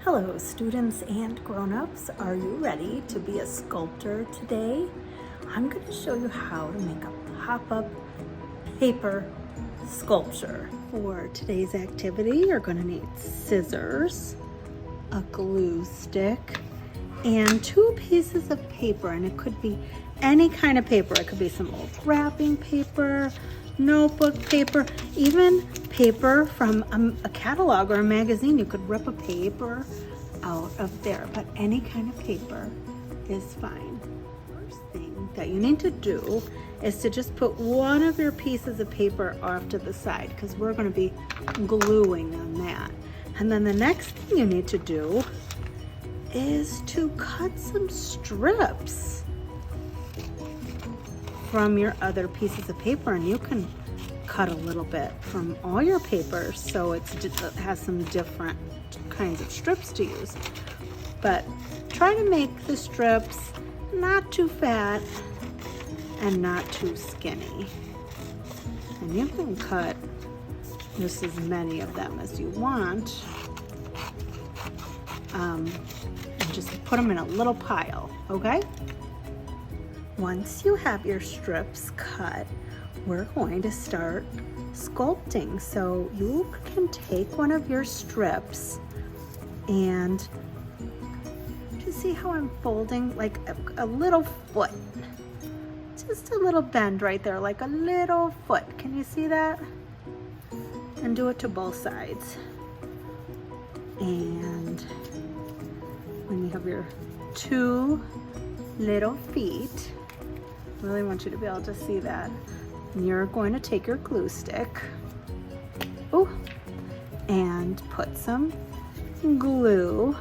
Hello students and grown-ups, are you ready to be a sculptor today? I'm going to show you how to make a pop-up paper sculpture. For today's activity, you're going to need scissors, a glue stick, and 2 pieces of paper, and it could be any kind of paper. It could be some old wrapping paper, notebook paper, even paper from a catalog or a magazine. You could rip a paper out of there, but any kind of paper is fine. First thing that you need to do is to just put one of your pieces of paper off to the side because we're going to be gluing on that. And then the next thing you need to do is to cut some strips from your other pieces of paper, and you can cut a little bit from all your papers so it has some different kinds of strips to use. But try to make the strips not too fat and not too skinny. And you can cut just as many of them as you want. And just put them in a little pile, okay? Once you have your strips cut, we're going to start sculpting. So you can take one of your strips and just see how I'm folding like a little foot. Just a little bend right there, like a little foot. Can you see that? And do it to both sides. And when you have your 2 little feet, really want you to be able to see that. And you're going to take your glue stick, and put some glue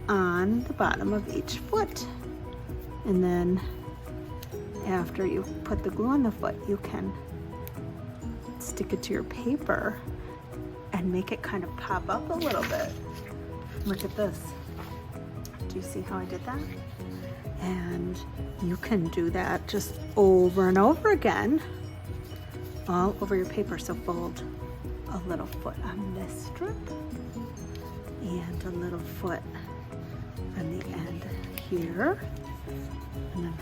on the bottom of each foot. And then after you put the glue on the foot, you can stick it to your paper and make it kind of pop up a little bit. Look at this. Do you see how I did that? And you can do that just over and over again all over your paper. So fold a little foot on this strip and a little foot on the end here, and then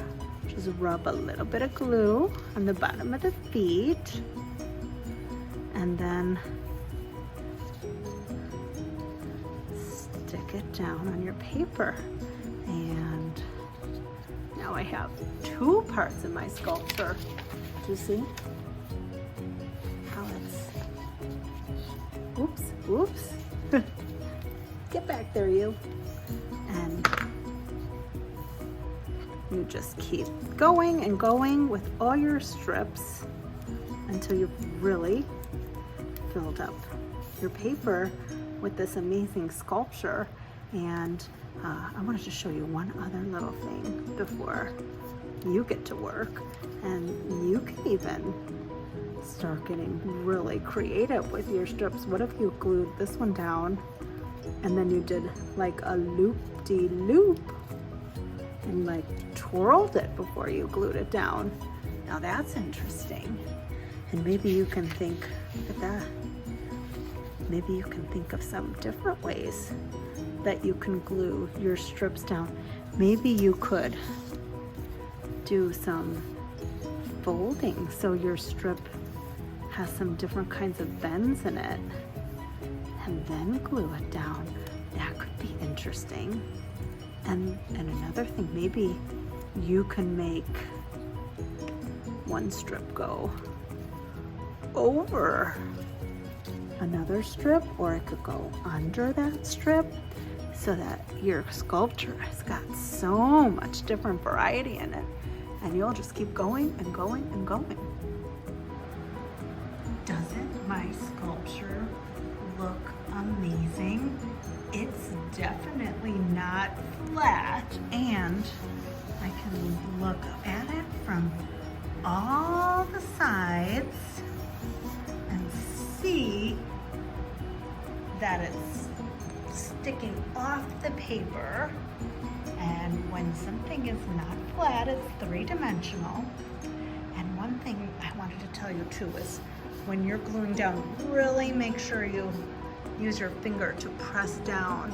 just rub a little bit of glue on the bottom of the feet, and then stick it down on your paper. And now I have 2 parts of my sculpture. Do you see how it's, oops, get back there, you. And you just keep going and going with all your strips until you've really filled up your paper with this amazing sculpture. And I wanted to show you one other little thing before you get to work, and you can even start getting really creative with your strips. What if you glued this one down and then you did like a loop-de-loop and like twirled it before you glued it down? Now that's interesting. And maybe you can think of some different ways that you can glue your strips down. Maybe you could do some folding so your strip has some different kinds of bends in it, and then glue it down. That could be interesting. And another thing, maybe you can make one strip go over another strip, or it could go under that strip, so that your sculpture has got so much different variety in it, and you'll just keep going and going and going. Doesn't my sculpture look amazing? It's definitely not flat, and I can look at it from all the sides and see that it's sticking off the paper. And when something is not flat, it's 3-dimensional. And one thing I wanted to tell you too is when you're gluing down, really make sure you use your finger to press down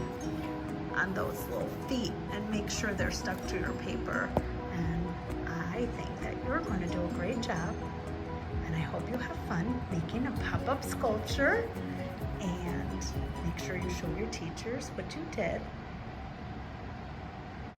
on those little feet and make sure they're stuck to your paper. And I think that you're going to do a great job. And I hope you have fun making a pop-up sculpture. And make sure you show your teachers what you did.